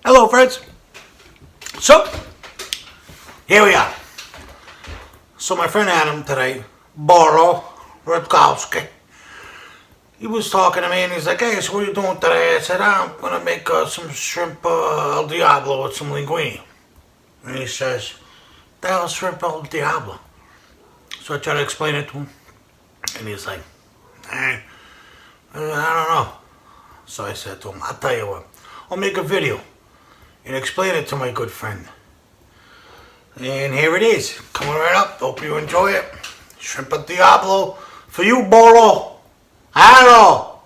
Hello, friends. So, here we are. So my friend Adam today, Boro Rutkowski, he was talking to me and he's like, hey, so what are you doing today? I said, I'm going to make some shrimp al Diablo with some linguine. And he says, the hell is shrimp al Diablo? So I try to explain it to him. And he's like, I don't know. So I said to him, I'll tell you what, I'll make a video and explain it to my good friend. And here it is, coming right up. Hope you enjoy it. Shrimp al Diablo for you, Bolo. Hello.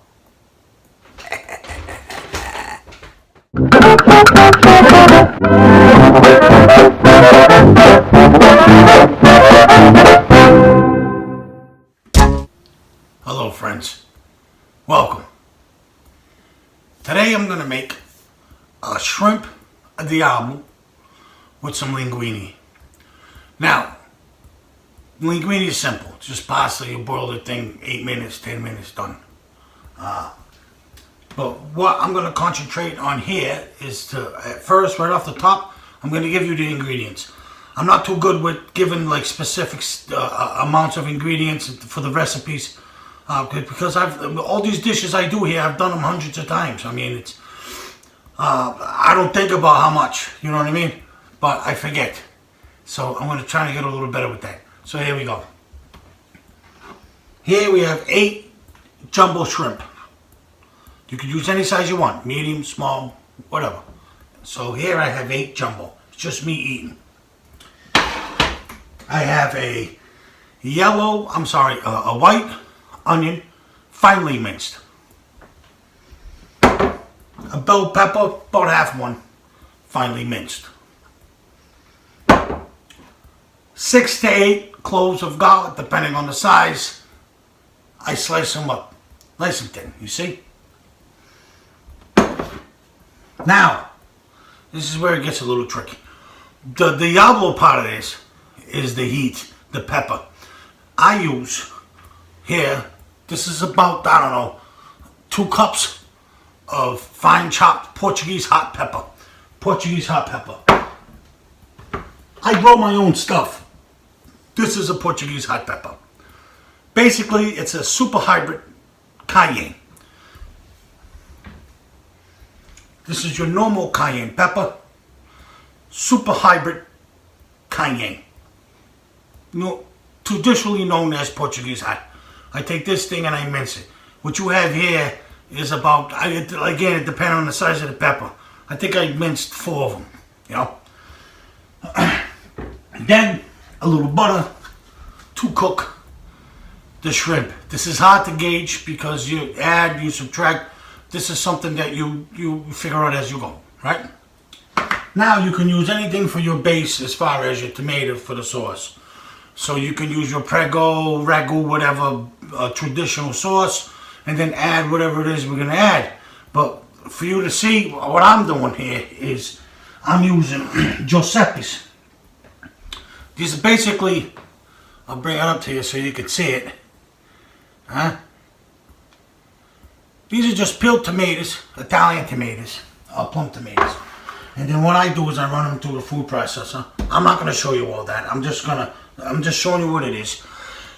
Hello, friends. Welcome. Today I'm going to make a shrimp al Diablo with some linguine. Now, linguine is simple. It's just pasta. You boil the thing 8 minutes, 10 minutes, done. But what I'm going to concentrate on here is to, at first, right off the top, I'm going to give you the ingredients. I'm not too good with giving like specific amounts of ingredients for the recipes because all these dishes I do here, I've done them hundreds of times. I mean, it's I don't think about how much, you know what I mean? But I forget. So I'm going to try to get a little better with that. So here we go. Here we have 8 jumbo shrimp. You can use any size you want. Medium, small, whatever. So here I have 8 jumbo. It's just me eating. I have a white onion, finely minced. A bell pepper, about half one, finely minced. 6 to 8 cloves of garlic, depending on the size. I slice them up, nice and thin, you see? Now, this is where it gets a little tricky. The Diablo part of this is the heat, the pepper. I use here, this is about, 2 cups of fine chopped Portuguese hot pepper. Portuguese hot pepper. I grow my own stuff. This is a Portuguese hot pepper. Basically, it's a super hybrid cayenne. This is your normal cayenne pepper. Super hybrid cayenne. Traditionally known as Portuguese hot. I take this thing and I mince it. What you have here is about, again, it depends on the size of the pepper. I think I minced 4 of them, you know. Then a little butter to cook the shrimp. This is hard to gauge because you add, you subtract. This is something that you figure out as you go, right? Now you can use anything for your base as far as your tomato for the sauce. So you can use your prego, ragu, whatever traditional sauce, and then add whatever it is we're going to add. But for you to see what I'm doing here is I'm using Giuseppe's. These are basically, I'll bring it up to you so you can see it. These are just peeled tomatoes, Italian tomatoes, plum tomatoes. And then what I do is I run them through the food processor. I'm not going to show you all that. I'm just showing you what it is.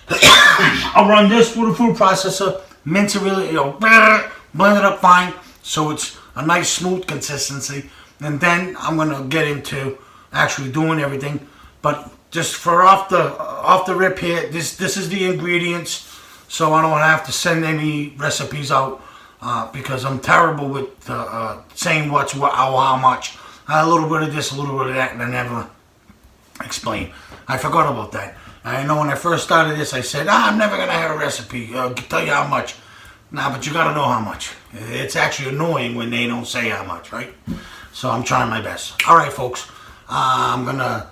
I'll run this through the food processor, mince it really, blend it up fine so it's a nice smooth consistency. And then I'm going to get into actually doing everything. But just for off the rip here, this is the ingredients, so I don't have to send any recipes out because I'm terrible with saying what's what, how much. A little bit of this, a little bit of that, and I never explain. I forgot about that. I know when I first started this, I said, I'm never going to have a recipe, tell you how much. Nah, but you got to know how much. It's actually annoying when they don't say how much, right? So I'm trying my best. All right, folks. I'm going to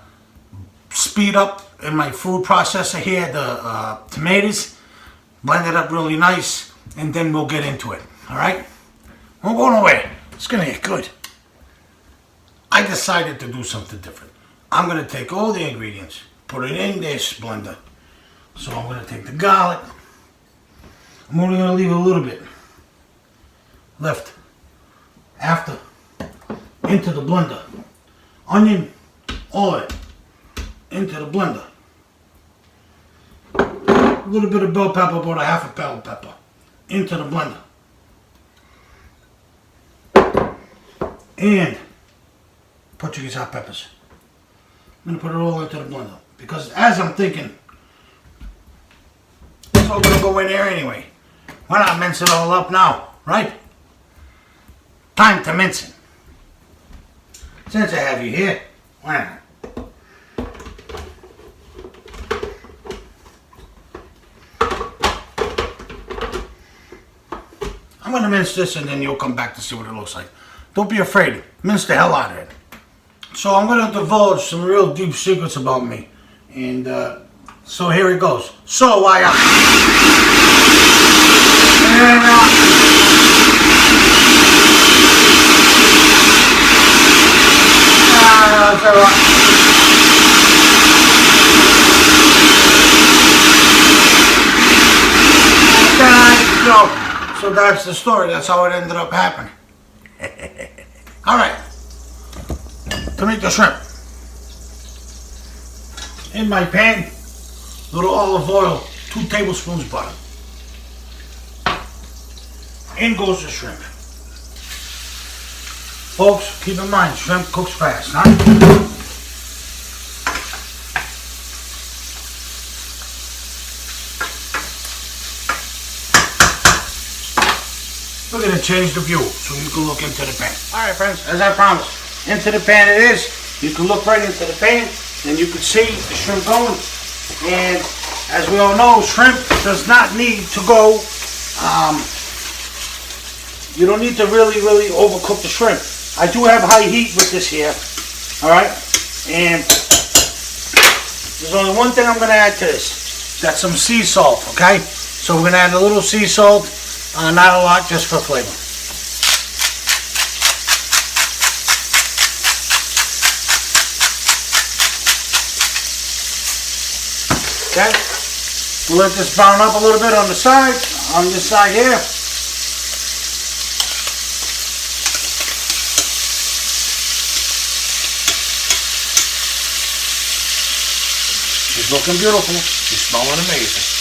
speed up in my food processor here the tomatoes, blend it up really nice, and then we'll get into it. All right? We're going away. It's going to get good. I decided to do something different. I'm going to take all the ingredients, put it in this blender. So I'm going to take the garlic. I'm only going to leave a little bit left after into the blender. Onion, all of it, into the blender. A little bit of bell pepper, about a half a bell pepper, into the blender. And Portuguese hot peppers. I'm going to put it all into the blender. Because as I'm thinking, it's all going to go in there anyway. Why not mince it all up now, right? Time to mince it. Since I have you here, why not? I'm going to mince this and then you'll come back to see what it looks like. Don't be afraid. Mince the hell out of it. So I'm going to divulge some real deep secrets about me. And so here it goes. So I... So that's the story. That's how it ended up happening. Alright. To make the shrimp. In my pan, little olive oil, 2 tablespoons butter. In goes the shrimp. Folks, keep in mind, shrimp cooks fast, huh? We're going to change the view so you can look into the pan. Alright friends, as I promised, into the pan it is. You can look right into the pan and you can see the shrimp going. And as we all know, shrimp does not need to go, you don't need to really overcook the shrimp. I do have high heat with this here, alright? And there's only one thing I'm going to add to this. That's some sea salt, okay? So we're going to add a little sea salt. Not a lot, just for flavor. Okay, we'll let this brown up a little bit on the side, on this side here. She's looking beautiful. She's smelling amazing.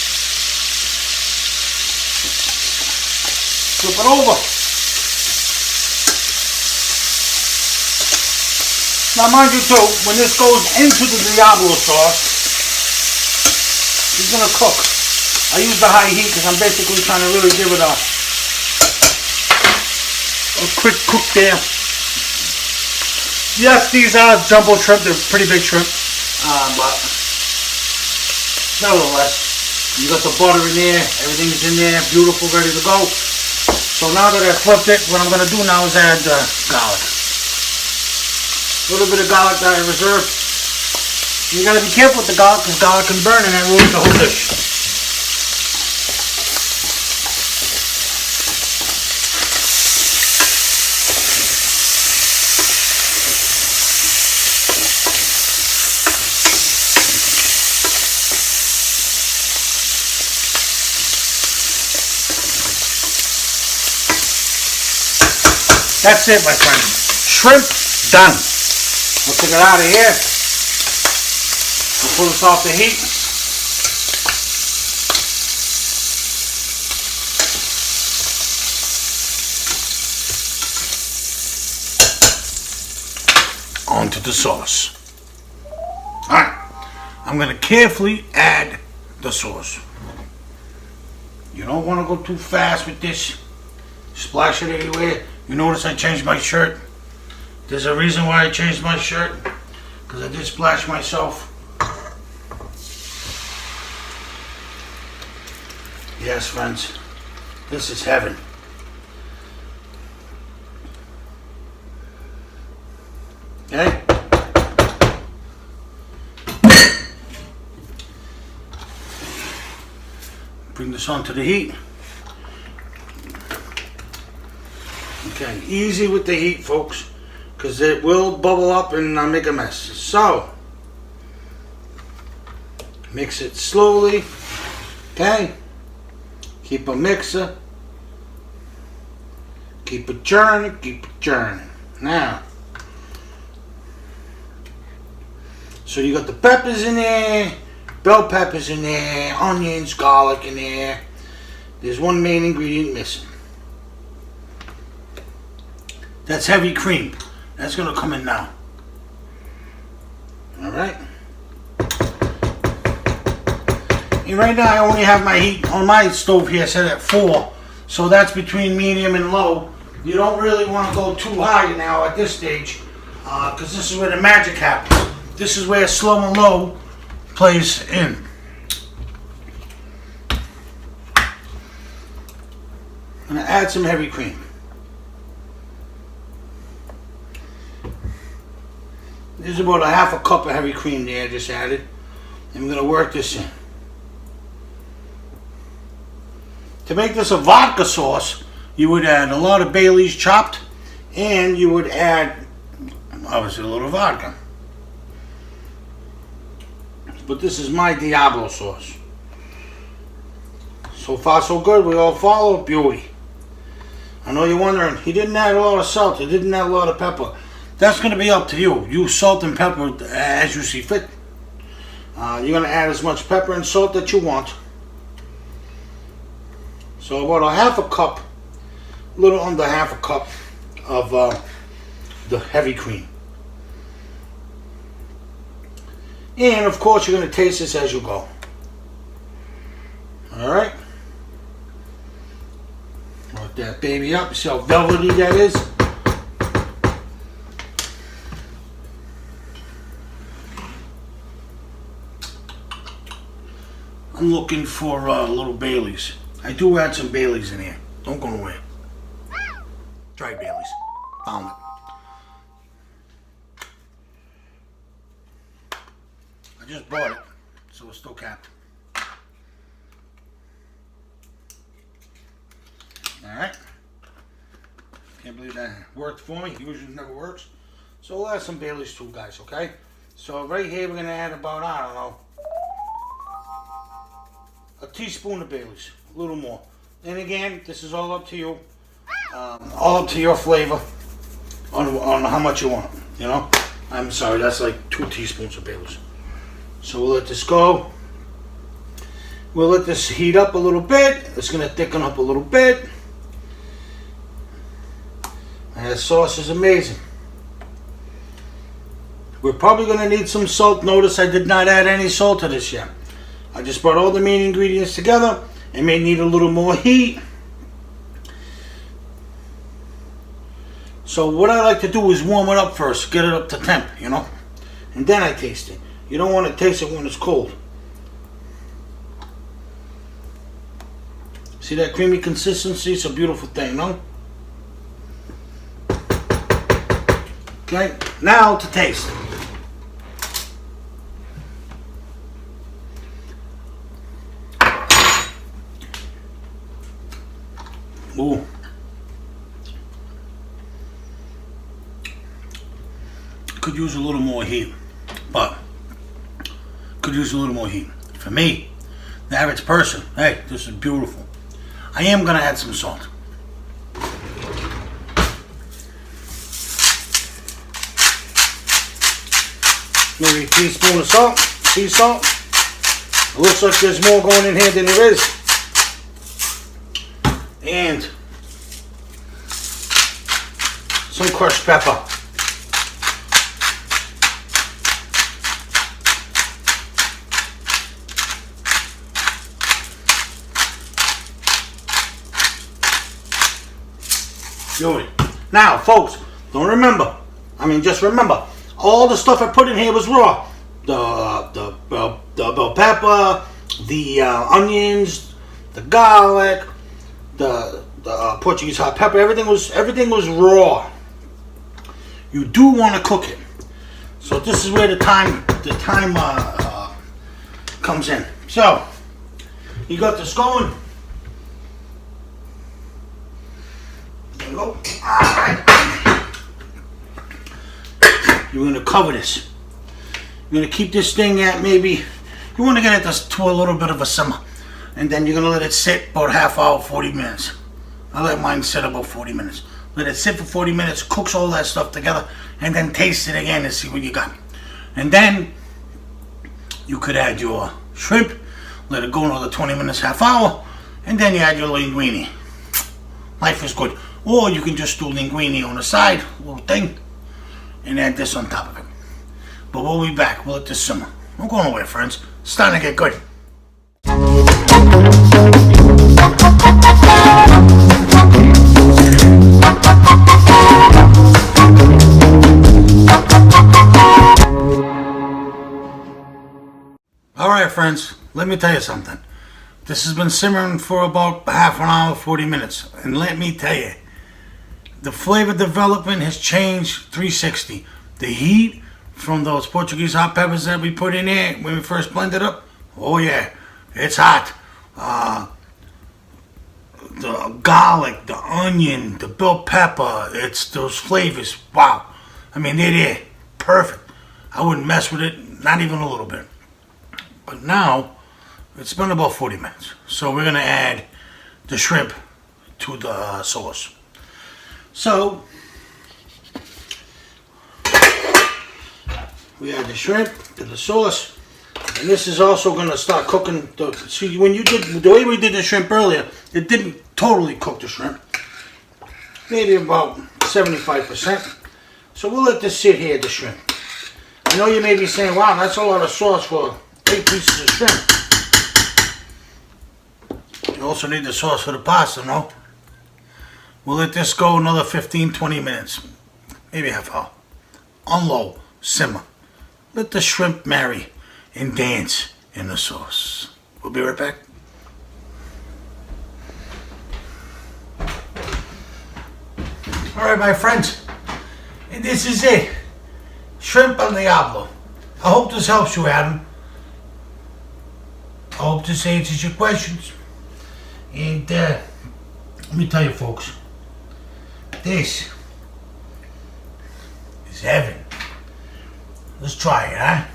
Flip it over. Now mind you too, when this goes into the Diablo sauce, it's going to cook. I use the high heat because I'm basically trying to really give it a quick cook there. Yes, these are jumbo shrimp, they're pretty big shrimp, but nevertheless, you got the butter in there, everything's in there, beautiful, ready to go. So now that I've flipped it, what I'm going to do now is add garlic. A little bit of garlic that I reserved. You got to be careful with the garlic because garlic can burn and that ruins the whole dish. That's it, my friend. Shrimp done. We'll take it out of here. We'll pull this off the heat. Onto the sauce. Alright. I'm going to carefully add the sauce. You don't want to go too fast with this. Splash it anywhere. You notice I changed my shirt. There's a reason why I changed my shirt. Because I did splash myself. Yes, friends. This is heaven. Okay? Bring this onto the heat. Okay, easy with the heat, folks, because it will bubble up and make a mess. So, mix it slowly, okay? Keep a mixer. Keep it churning, keep it churning. Now, So you got the peppers in there, bell peppers in there, onions, garlic in there. There's one main ingredient missing. That's heavy cream. That's going to come in now. Alright. And right now I only have my heat on my stove here set at 4. So that's between medium and low. You don't really want to go too high now at this stage. Because this is where the magic happens. This is where slow and low plays in. I'm going to add some heavy cream. There's about a half a cup of heavy cream there I just added. And we're going to work this in. To make this a vodka sauce, you would add a lot of bay leaves chopped, and you would add, obviously, a little vodka. But this is my Diablo sauce. So far so good, we all follow, beauty. I know you're wondering, he didn't add a lot of salt, he didn't add a lot of pepper. That's going to be up to you. You salt and pepper as you see fit. You're going to add as much pepper and salt that you want. So about a half a cup, a little under half a cup of the heavy cream. And of course you're going to taste this as you go. Alright. Work that baby up. See how velvety that is? I'm looking for little Baileys. I do add some Baileys in here. Don't go away. Dry Baileys. Found it. I just bought it, so it's still capped. Alright. Can't believe that worked for me. Usually never works. So we'll add some Baileys too, guys, okay? So right here we're going to add about, I don't know, a teaspoon of Baileys. A little more. And again, this is all up to you. All up to your flavor on how much you want. You know? I'm sorry, that's like 2 teaspoons of Baileys. So we'll let this go. We'll let this heat up a little bit. It's going to thicken up a little bit. And that sauce is amazing. We're probably going to need some salt. Notice I did not add any salt to this yet. I just brought all the main ingredients together. It may need a little more heat. So what I like to do is warm it up first. Get it up to temp, you know. And then I taste it. You don't want to taste it when it's cold. See that creamy consistency? It's a beautiful thing, no? Okay, now to taste. Ooh. Could use a little more heat, but could use a little more heat. For me, the average person, hey, this is beautiful. I am gonna add some salt. Maybe a teaspoon of salt, sea salt. It looks like there's more going in here than there is. And some crushed pepper. Beauty. Now, folks, just remember, all the stuff I put in here was raw. The bell pepper, the onions, the garlic, the Portuguese hot pepper. Everything was raw. You do want to cook it. So this is where the time comes in. So you got this going. There you go. Alright. You're going to cover this. You're going to keep this thing at maybe, you want to get it to a little bit of a simmer. And then you're going to let it sit about half hour, 40 minutes. I let mine sit about 40 minutes. Let it sit for 40 minutes, cooks all that stuff together, and then taste it again and see what you got. And then You could add your shrimp, let it go another 20 minutes, half hour, and then you add your linguine. Life is good. Or you can just do linguine on the side, little thing, and add this on top of it. But we'll be back. We'll let this simmer. Don't go nowhere, friends. It's starting to get good. Alright, friends, let me tell you something. This has been simmering for about half an hour, 40 minutes. And let me tell you, the flavor development has changed 360. The heat from those Portuguese hot peppers that we put in there when we first blended up, oh yeah, it's hot. The garlic, the onion, the bell pepper, it's those flavors, wow. I mean, they're there, perfect. I wouldn't mess with it, not even a little bit. But now, it's been about 40 minutes. So we're gonna add the shrimp to the sauce. So, we add the shrimp to the sauce. And this is also gonna start cooking. See, when you did, the way we did the shrimp earlier, it didn't totally cook the shrimp. Maybe about 75%. So we'll let this sit here, the shrimp. I know you may be saying, wow, that's a lot of sauce for 8 pieces of shrimp. You also need the sauce for the pasta, no? We'll let this go another 15-20 minutes. Maybe half hour. On low, simmer. Let the shrimp marry and dance in the sauce. We'll be right back. Alright, my friends. And this is it. Shrimp al Diablo. I hope this helps you, Adam. I hope this answers your questions. And let me tell you, folks, this is heaven. Let's try it, huh?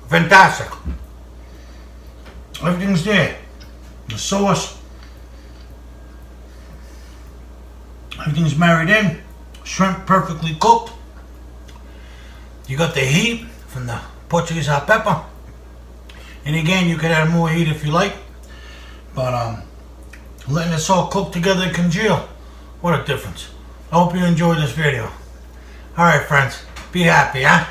Fantastic. Everything's there. The sauce. Everything's married in. Shrimp perfectly cooked. You got the heat from the Portuguese hot pepper. And again, you could add more heat if you like. But letting this all cook together and congeal. What a difference. I hope you enjoyed this video. Alright, friends. Be happy, huh?